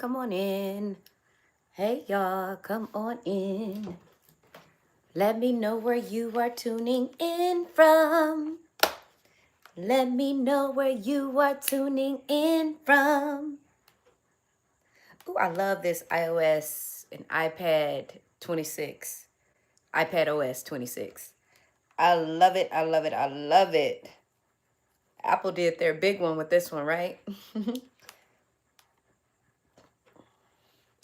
come on in. Hey, y'all, come on in. Let me know where you are tuning in from. Let me know where you are tuning in from. Ooh, I love this iOS and iPad 26. iPad OS 26. I love it. I love it. I love it. Apple did their big one with this one, right?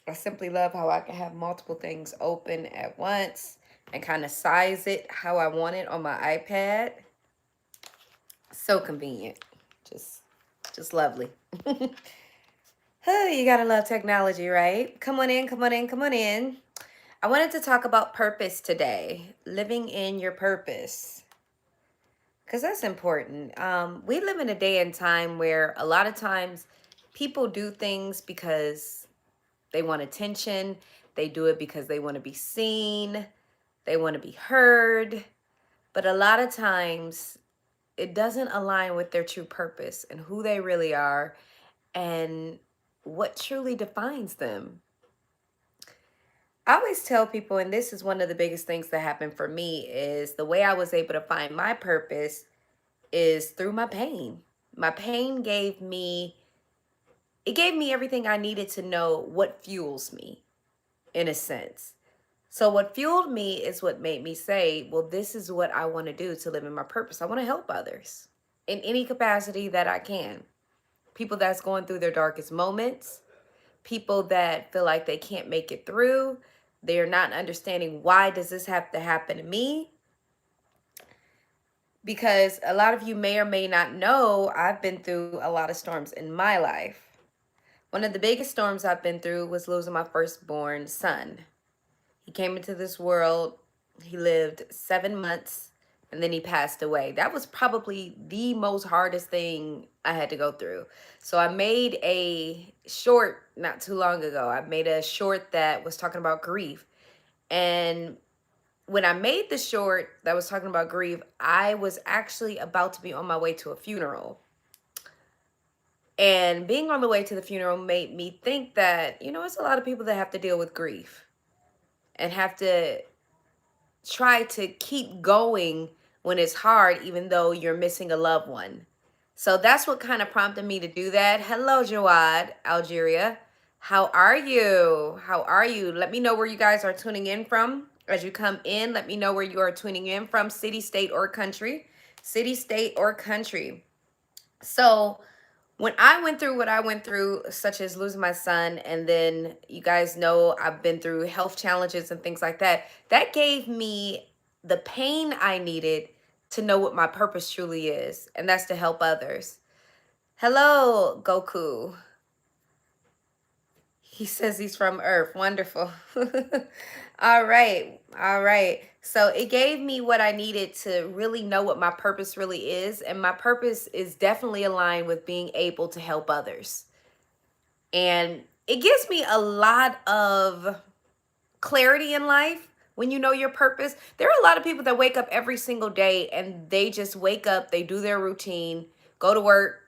I simply love how I can have multiple things open at once and kind of size it how I want it on my iPad. So convenient. Just lovely. Oh, you gotta love technology, right? Come on in, come on in, come on in. I wanted to talk about purpose today. Living in your purpose. Because that's important. We live in a day and time where a lot of times people do things because they want attention. They do it because they want to be seen. They want to be heard. But a lot of times it doesn't align with their true purpose and who they really are and what truly defines them. I always tell people, and this is one of the biggest things that happened for me, is the way I was able to find my purpose is through my pain. My pain gave me everything I needed to know what fuels me, in a sense. So what fueled me is what made me say, well, this is what I want to do to live in my purpose. I want to help others in any capacity that I can. People that's going through their darkest moments, people that feel like they can't make it through. They're not understanding, why does this have to happen to me? Because a lot of you may or may not know, I've been through a lot of storms in my life. One of the biggest storms I've been through was losing my firstborn son. He came into this world, he lived 7 months, and then he passed away. That was probably the most hardest thing I had to go through. So I made a short not too long ago. I made a short that was talking about grief. And when I made the short that was talking about grief, I was actually about to be on my way to a funeral. And being on the way to the funeral made me think that, it's a lot of people that have to deal with grief and have to try to keep going when it's hard, even though you're missing a loved one. So that's what kind of prompted me to do that. Hello, Jawad, Algeria. How are you? How are you? Let me know where you guys are tuning in from. As you come in, let me know where you are tuning in from, city, state, or country. City, state, or country. So when I went through what I went through, such as losing my son, and then you guys know I've been through health challenges and things like that, that gave me the pain I needed to know what my purpose truly is, and that's to help others. Hello, Goku. He says he's from Earth. Wonderful. All right. All right. So it gave me what I needed to really know what my purpose really is. And my purpose is definitely aligned with being able to help others. And it gives me a lot of clarity in life when you know your purpose. There are a lot of people that wake up every single day and they just wake up, they do their routine, go to work,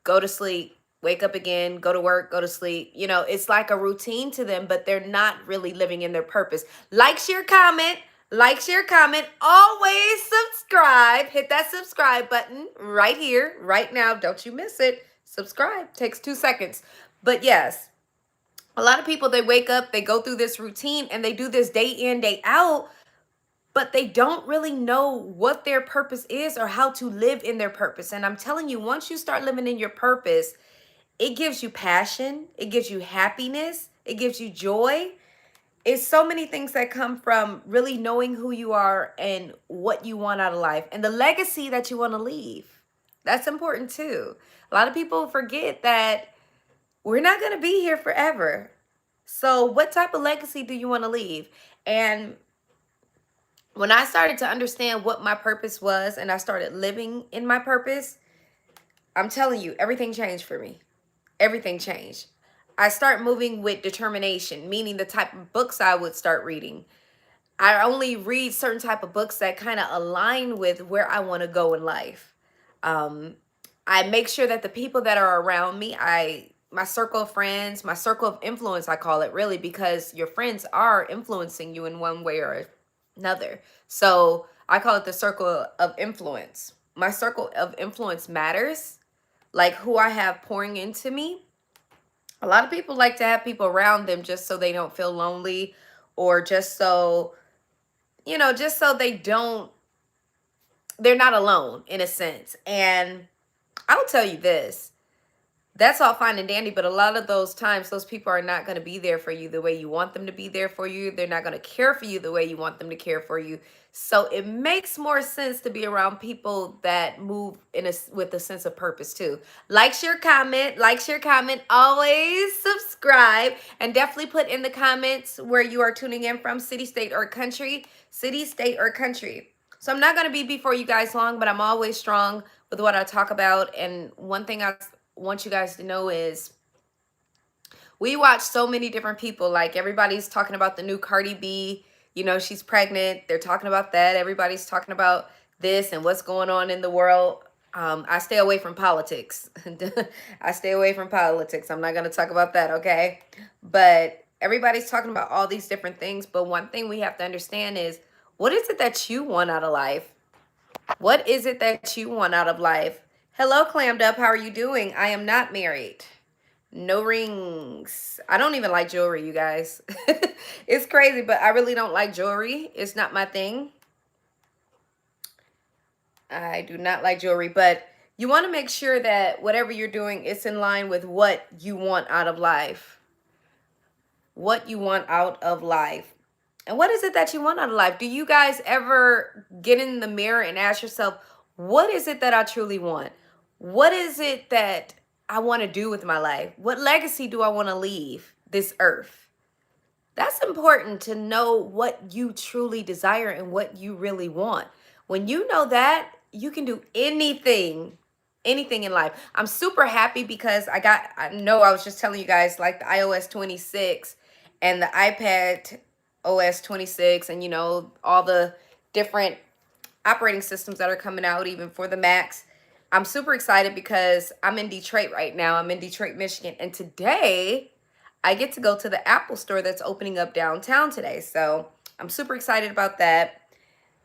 go to sleep, wake up again, go to work, go to sleep. It's like a routine to them, but they're not really living in their purpose. Like, share, comment. Like, share, comment. Always subscribe. Hit that subscribe button right here, right now. Don't you miss it. Subscribe. Takes 2 seconds. But yes, a lot of people, they wake up, they go through this routine, and they do this day in, day out, but they don't really know what their purpose is or how to live in their purpose. And I'm telling you, once you start living in your purpose, it gives you passion, it gives you happiness, it gives you joy. It's so many things that come from really knowing who you are and what you want out of life and the legacy that you want to leave. That's important too. A lot of people forget that we're not going to be here forever. So what type of legacy do you want to leave? And when I started to understand what my purpose was and I started living in my purpose, I'm telling you, everything changed for me. Everything changed. I start moving with determination, meaning the type of books I would start reading. I only read certain type of books that kind of align with where I want to go in life. I make sure that the people that are around me, I my circle of friends, my circle of influence, I call it, really, because your friends are influencing you in one way or another. So I call it the circle of influence. My circle of influence matters, like who I have pouring into me. A lot of people like to have people around them just so they don't feel lonely, or just so, just so they're not alone in a sense. And I'll tell you this, that's all fine and dandy, but a lot of those times, those people are not going to be there for you the way you want them to be there for you. They're not going to care for you the way you want them to care for you. So it makes more sense to be around people that move with a sense of purpose too. Like, share, comment, always subscribe, and definitely put in the comments where you are tuning in from, city, state, or country. City, state, or country. So I'm not going to be before you guys long, but I'm always strong with what I talk about. And one thing I want you guys to know is we watch so many different people. Like, everybody's talking about the new Cardi B, she's pregnant. They're talking about that. Everybody's talking about this and what's going on in the world. I stay away from politics. I stay away from politics. I'm not going to talk about that, okay? But everybody's talking about all these different things. But one thing we have to understand is, what is it that you want out of life? What is it that you want out of life? Hello, Clammed Up. How are you doing? I am not married. No rings. I don't even like jewelry, you guys. It's crazy, but I really don't like jewelry. It's not my thing. I do not like jewelry, but you want to make sure that whatever you're doing is in line with what you want out of life. What you want out of life. And what is it that you want out of life? Do you guys ever get in the mirror and ask yourself, what is it that I truly want? What is it that I want to do with my life? What legacy do I want to leave this earth? That's important, to know what you truly desire and what you really want. When you know that, you can do anything in life. I'm super happy because I know I was just telling you guys, like, the iOS 26 and the iPad OS 26, and all the different operating systems that are coming out, even for the Macs. I'm super excited because I'm in Detroit right now. I'm in Detroit, Michigan. And today I get to go to the Apple store that's opening up downtown today. So I'm super excited about that.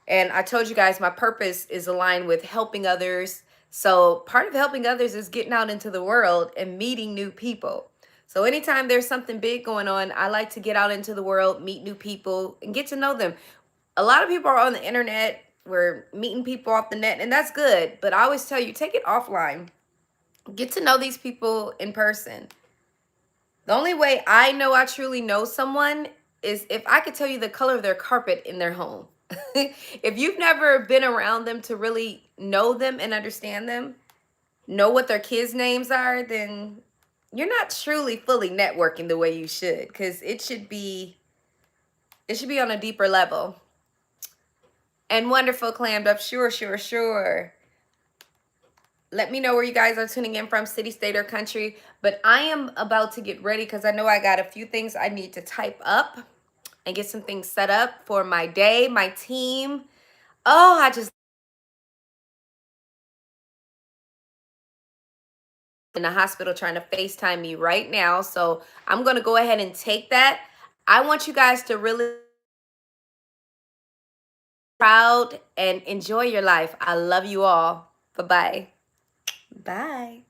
And I told you guys my purpose is aligned with helping others. So part of helping others is getting out into the world and meeting new people. So anytime there's something big going on, I like to get out into the world, meet new people, and get to know them. A lot of people are on the internet. We're meeting people off the net, and that's good. But I always tell you, take it offline. Get to know these people in person. The only way I know I truly know someone is if I could tell you the color of their carpet in their home. If you've never been around them to really know them and understand them, know what their kids' names are, then you're not truly fully networking the way you should, because it should be on a deeper level. And wonderful, Clammed Up. Sure, sure, sure. Let me know where you guys are tuning in from, city, state, or country. But I am about to get ready because I know I got a few things I need to type up and get some things set up for my day, my team. Oh, I just in the hospital trying to FaceTime me right now. So I'm going to go ahead and take that. I want you guys to really proud and enjoy your life. I love you all. Bye-bye. Bye.